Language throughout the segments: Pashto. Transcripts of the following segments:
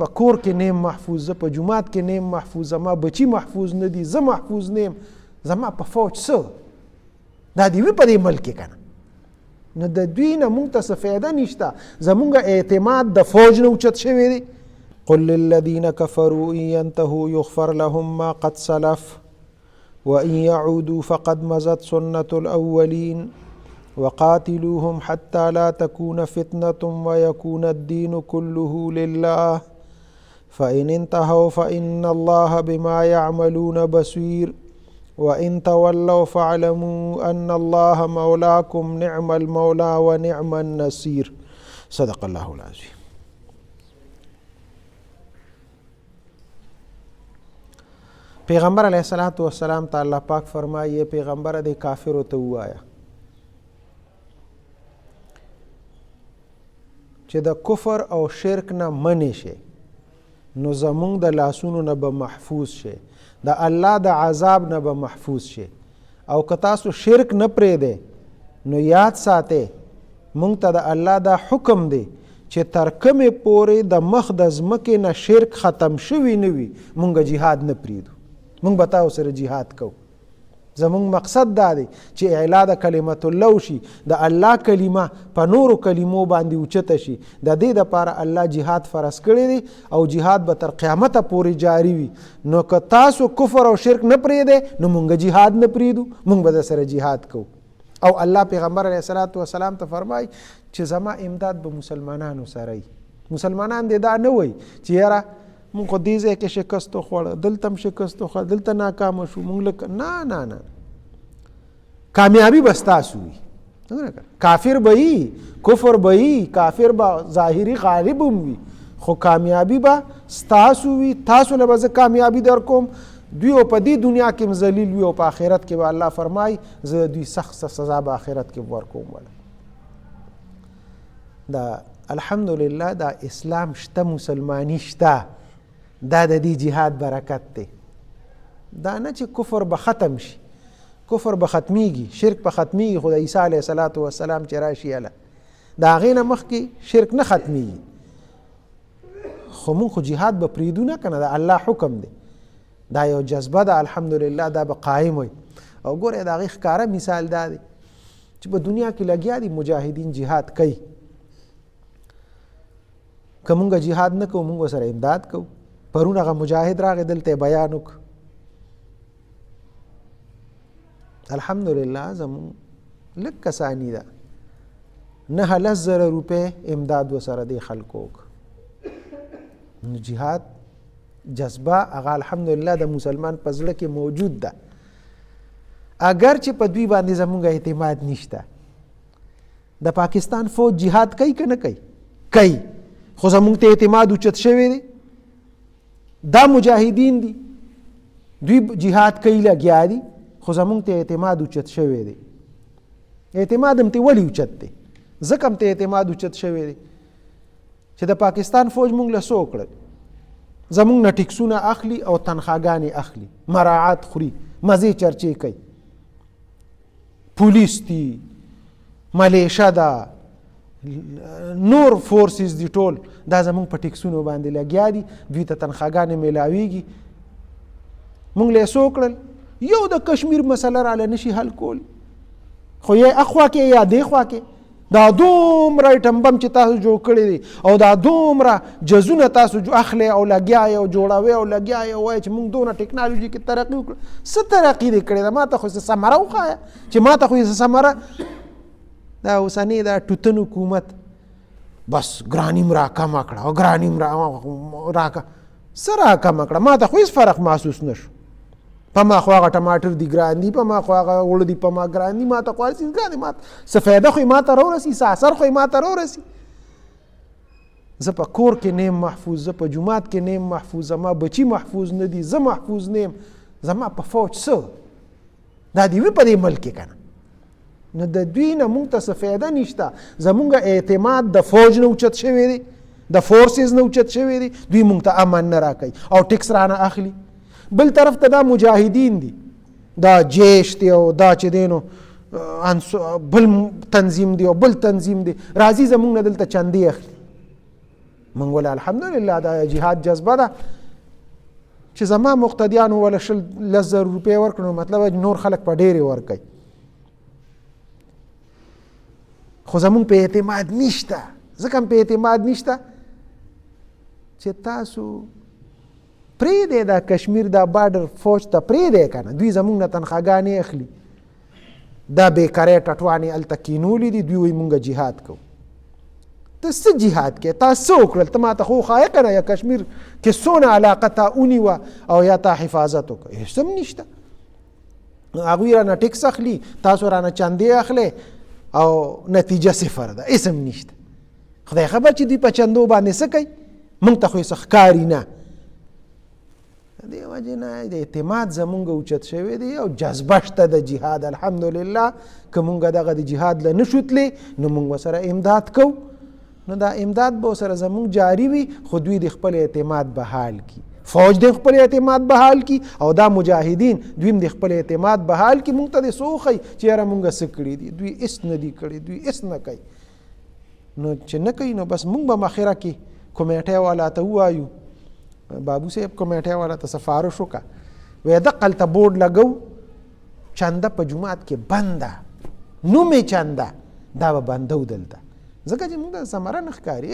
په کور کې نیم محفوظ، زه په جومات کې نیم محفوظ، زما بچي محفوظ نه دي، زه محفوظ نیم، زما په فوج څه دا دی وي په دې ملک کې که نه. نو د دوی نه مونږ ته څه فایده نشته. زمونږ اعتماد د فوج نه اوچت شوی دی. قل للذین کفروا ان ینتهوا یغفر لهم ما قد سلف وان يعودوا فقد مضت سنة الاولین وقاتلوهم حتى لا تكون فتنة ويكون الدين كله لله فإن انتهوا فإن الله بما يعملون بصير وإن تولوا فاعلموا أن الله مولاكم نعم المولى ونعم النصير. صدق الله العظيم. پیغمبر علیہ الصلوۃ والسلام ته الله پاک فرمایي پیغمبر د کافرو ته وایا چې د کفر او شرک نه منې شي نو زمونږ د لاسونو نه به محفوظ شي، د الله د عذاب نه به محفوظ شي. او که تاسو شرک نه پرېږدئ نو یاد ساتئ مونږ ته د الله دا حکم دی چې تر کومې پورې د مخ د ځمکې نه شرک ختم شوي نه وي مونږ جهاد نه پرېږدو، مونږ به تاسو سره جهاد کوو. زمونږ مقصد دا دی چې اعلا د کلمت الله وشي، د الله کلمه په نورو کلمو باندې اوچته شي. د دې دپاره الله جهاد فرض کړی دی او جهاد به تر قیامته پورې جاری وي. نو که تاسو کفر او شرک نه پرېږدئ نو مونږ جهاد نه پرېږدو، مونږ به در سره جهاد کوو. او الله پیغمبر علیه الصلوۃ والسلام ته فرمایي چې زما امداد به مسلمانانو سره وي. مسلمانان دې دا نه وایي چې یاره مونږ خو دې ځای کې شکست وخوړه، دلته هم شکست وخوړه، دلته ناکامه شو، مونږ لکه نه کامیابی به ستاسو وي. کافر به وي، کفر به وي، کافر به ظاهري غالب هم وي، خو کامیابی به ستاسو وي. تاسو له به زه کامیابی در کوم، دوی او په دې دنیا کې هم ذلیل وي او په آخرت کې به الله فرمایي زه دوی سخت سزا به آخرت کې ورکوم. دا الحمدلله دا اسلام شته، مسلمانی شته، دا د دې جهاد برکت دی. دا نه چې کفر به ختم شي، کفر به ختمیږي، شرک به ختمیږي، خو د عیسی علیه الصلوۃ والسلام چې راشي اله د هغې نه مخکې شرک نه ختمیږي. خو مونږ خو جهاد به پرېږدو نه که نه، د الله حکم دی، دا یو جذبه ده الحمدلله، دا به قایم وي. او ګورئ د هغې ښکاره مثال دا دی چې په دنیا کې لګیا دي مجاهدین جهاد کوي. که مونږ جهاد نه کوو مونږ ورسره امداد کوو. پرون هغه مجاهد راغی دلته بیان وکړ، الحمدلله زمون لږ کسانی ده 9,000 روپۍ امداد ورسره دی خلکو وکړ. نو جهاد جذبه هغه الحمدلله د مسلمان په زړه کې موجود ده، اگر چې په دوی باندې زمونږ اعتماد نشته. د پاکستان فوج جهاد کوي که نه کوي، خو زمونږ ته اعتماد اوچت شوی دی. دا مجاهدین دي، دوی جهاد کوي لګیا دي، خو زمونږ ته اعتماد اوچت شوی دی. اعتماد هم ته ولې اوچت دی؟ ځکه هم ته اعتماد اوچت شوی دی چې د پاکستان فوج مونږ له څه وکړل؟ زمونږ نه ټکسونه اخلي او تنخواګانې اخلي، مراعات خوري، مزې چرچې کوي، پولیس دي، ملیشه ده، نور فورسز دي، ټول دا زمونږ په ټکسونو باندې لګیا دي، دوی ته تنخواګانې میلاویږي. مونږ له څه وکړل؟ یو د کشمیر مسله راله نشي حل کول، خو یا اخوا کې یا دې خوا کې دا دومره ایټم بم چې تاسو جوړ کړی دی او دا دومره جزونه تاسو اخلئ او لګیا یې او جوړوئ او لګیا یې وایي چې موږ دونه ټکنالوژي کې ترقي وکړو. څه ترقي دې کړې ده؟ ما ته خو څه ثمره وښایه چې ما ته خو یې څه ثمره. دا اوسنی دا ټوتن حکومت بس ګراني م راکمه کړه او ګراني م څه راکمه کړه؟ ما ته خو هېڅ فرق محسوس نه شو. په ما خو هغه ټماټر دي ګران دي، په ما خو هغه اوړه دي په ما ګران دي، ما ته خو هر څیز ګران دي، ما څه فایده خو یې ما ته راورسي، څه اثر خو یې ما ته راورسي. زه په کور کې نیم محفوظ، زه په جومات کې نیم محفوظ، زما بچي محفوظ نه دي، زه محفوظ نه یم، زما په فوج څه دا دې وي په دې ملک کې که نه. نو د دوی نه مونږ ته څه فایده نشته. زمونږ اعتماد د فوج نه اوچت شوی دی، د فورسز نه اوچت شوی دی، دوی مونږ ته امن نه راکوي او ټکس رانه اخلي. بل طرف ته دا مجاهدین دي، دا جیش دی او دا چې دی نو بل تنظیم دی او بل تنظیم دی، راځي زمونږ نه دلته چندې اخلي. موږ ول الحمدلله دا جهاد جذبه ده چې زما مقتدیانو ولا 10,000 روپۍ ورکړو مطلب نور خلک په ډېرې ورکوي، خو زمونږ په اعتماد نشته. ځکه په اعتماد نشته چې تاسو پرېږدئ دا کشمیر دا بارډر فوج ته پرېږدئ که نه، دوی زمونږ نه تنخواګانې اخلي، دا بېکارۍ ټټوانې هلته کینولي دي، دوی وایي مونږ جهاد کوو. ته څه جهاد کې؟ تا څه وکړل؟ ته ما ته خو وښایه که نه یا کشمیر کې څونه علاقه تا ونیوه او یا تا حفاظت وکړه؟ هېڅ هم نشته. هغوی رانه ټکس اخلي، تاسو رانه چندې اخلئ او نتیجه صفر ده، هېڅ هم نشته. خدای خبر چې دوی په چندو باندې څه کوي، مونږ ته خو یې څه ښکاري نه. دې وجې نه د اعتماد زمونږ اوچت شوی دی او جذبه شته د جهاد. الحمدلله که مونږ دغه د جهاد له نه شو تللی نو مونږ ورسره امداد کوو، نو دا امداد به ورسره زمونږ جاري وي، خو دوی د خپل اعتماد بحال کی، فوج د خپل اعتماد بحال کی او دا مجاهدین دوی هم د خپل اعتماد بحال کی. مونږ ته د څه وښیي چې یاره مونږ څه کړي دي، دوی هېڅ نه دي کړي، دوی هېڅ نه کوي. نو چې نه کوي نو بس مونږ به مخیره کې کمیټۍ والا ته ووایو، بابو صاحب کمیټۍ والا ته سفارش وکړه، وایي دقه هلته بورډ لګو چنده په جومات کې بنده، نوم یې چنده، دا به بندو دلته، ځکه چې مونږ ته ثمره نه ښکاري،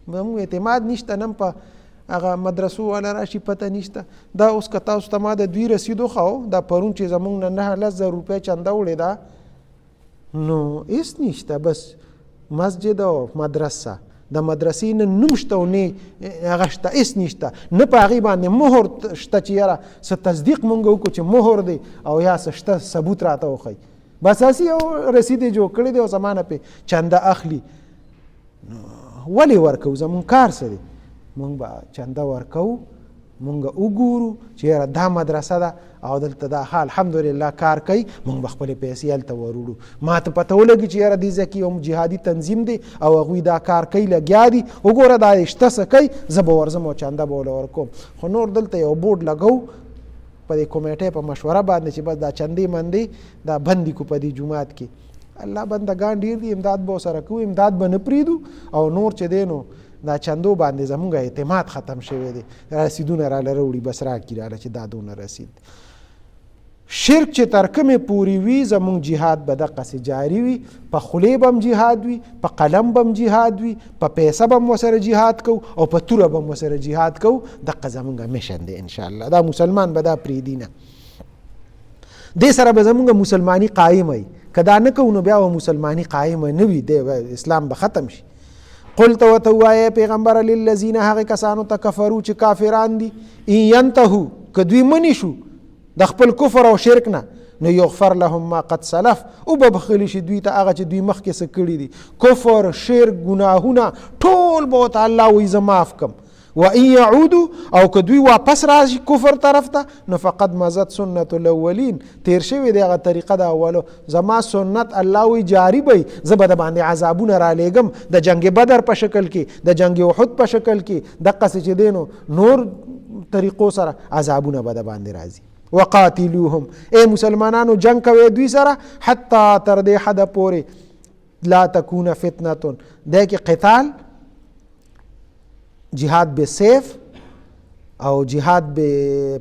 زموږ اعتماد نشته. نن په هغه مدرسو والا راشي پته نشته. دا اوس که تاسو ته ما د دوی رسید وښاو، دا پرون چې زمونږ نه 9,000 روپۍ چنده وړې ده، نو هېڅ نشته، بس مسجد او مدرسه، د مدرسې نه نوم شته او نه هغه شته، هېڅ نشته، نه په هغې باندې مهر شته چې یاره څه تصدیق مونږ وکړو چې مهر دی او یا څه شته ثبوت راته وښیي. بس هسې یو رسید یې جوړ کړی دی او زما نه پې چنده اخلي. ولې ورکوو؟ زمونږ کار څه دی؟ مونږ به چنده ورکوو، مونږ وګورو چې یاره دا مدرسه ده او دلته دا الحمدلله کار کوي، مونږ به خپلې پیسې هلته وروړو. ما ته پته ولګي چې یاره دې ځای کې یو جهادي تنظیم دی او هغوی دا کار کوي، لګیا دي، وګوره دا شته څه کوي، زه به ورځم او چنده به ورله ورکوم. خو نور دلته یو بورډ لګو په دې کمیټۍ په مشوره باندې چې بس دا چندې مندې دا بندي کو په دې جومات کې. الله بندگان ډېر دي، امداد به ورسره کوو، امداد به نه پرېږدو. او نور چې دی نو دا چندو باندې زمونږ اعتماد ختم شوی دی، رسیدونه راله راوړي، بس راکړي راله چې دا دونه رسید. شرک چې تر کومې پورې وي زمونږ جهاد به دقسې جاري وي، په خولې به هم جهاد وي، په قلم به هم جهاد وي، په پیسه به هم ورسره جهاد کوو او په توره به هم ورسره جهاد کوو. دقه زمونږ میشن دی انشاءالله. دا مسلمان به دا پرېږدي نه، دې سره به زمونږ مسلماني قایم وي. که دا نه کوو نو بیا به مسلماني قایم نه وي، اسلام به ختم شي. قل ته ورته ووایه پیغمبره للذین هغې کسانو ته کفرو چې کافران دي، ان ینتهو که دوی منې شو د خپل کفر او شرک نه، نو یغفر لهم ما قد سلف، او به بخښلی شي دوی ته هغه چې دوی مخکې څه کړي دي، کفر، شرک، ګناهونه ټول به ورته الله وایي زه معاف کم. و ان یعودو او که دوی واپس راشي کفر طرف ته، نو فقد مضت سنت الاولین، تیر شوی دی هغه طریقه د اولو، زما سنت الله وی جاری وي، زه به د باندې عذابونه را لېږم د جنگ بدر په شکل کې، د جنگ احد په شکل کې، دقسې چې دی نو نور طریقو سره عذابونه به د باندې راځي. وقاتلوهم، ای مسلمانانو جنگ کوئ دوی سره، حتی تر دې حده پورې لا تکون فتنه، دی کې قتال، جهاد بالسيف او جهاد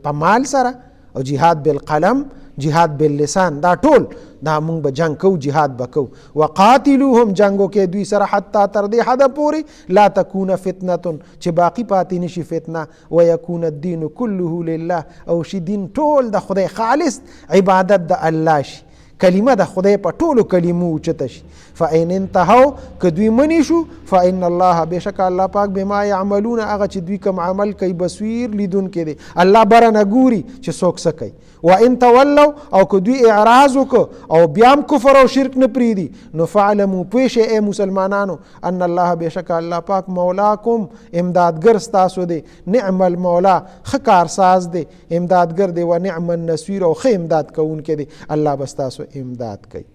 بمال سره او جهاد بالقلم، جهاد باللسان، دا ټول دا مونږ به جنگ کو، جهاد بکو. وقاتلوهم جنگو کې دوی سره حتی تر دې حد پورې لا تکون فتنه چې باقی پاتې نشي فتنه، ويكون الدين كله لله او شي دین ټول د خدای خالص عبادت د الله شي، کلمه د خدای په ټولو کلمو اوچته شي. فإن انتهوا که دوی منی شو، فإن الله بشک الله پاک بما يعملون هغه چې دوی کوم عمل کوي بصیر لیدونکی دی، الله بره نه ګوري چې څوک څه کوي. وإن تولوا او که دوی اعراض وکړو او بیا هم کفر او شرک نه پرېږدي، نو فاعلموا پوه شئ ای مسلمانانو ان الله بشک الله پاک مولاکم امدادګر ستاسو دی، نعم المولا ښه کارساز دی، امدادګر دی، و نعم النصیر او ښه امداد کوونکی دی، الله به ستاسو امداد کوي.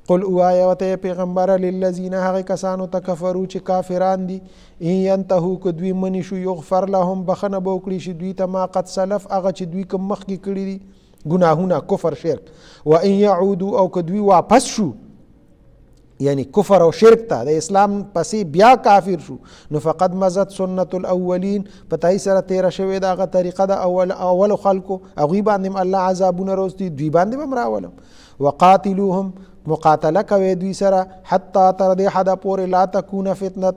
قل اوایا وته پیغمبر للذین هغه کسانو ته کفرو چې کافران دي، ان ینتهو که دوی منی شو یغفر لهم بخنه به وکړي شي دوی ته ما قد سلف هغه چې دوی کوم مخکې کړي دي ګناهونه کفر شرک. و ان یعودو او که دوی واپس شو یعنی کفر او شرک ته د اسلام پسې بیا کافر شو نو فقد مزت سنت الاولین پتاي سره تیر شوی دغه طریقه د اول خلکو هغوی باندې الله عذابونه روستي دوی باندې هم راولم وقاتلوهم مقاتله کوي دوی سره حتی تر دې حد پورې لا تکون فتنه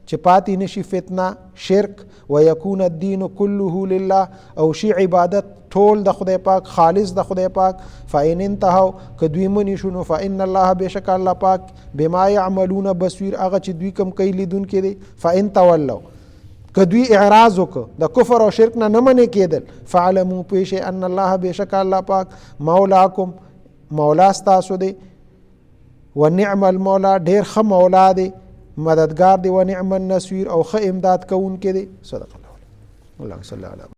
چې پاتې نشي فتنه شرک ويكون الدين كله لله او شی عبادت ټول د خدای پاک خالص د خدای پاک فإن انتهوا کدوی منی شنو فإن الله بشک الله پاک بما يعملون بصير هغه چې دوی کم کوي لیدونکو دی فإن تولوا کدوی اعراض وکړه د کفر او شرک نه منې کېدل فعلموا پېښه ان الله بشک الله پاک مولاکم مولا ستاسو دی ونعم المولا ډیر ښه مولا دی مددگار دی ونعم النصير او ښه امداد کوونکی دی صدق الله. اللهم صل علی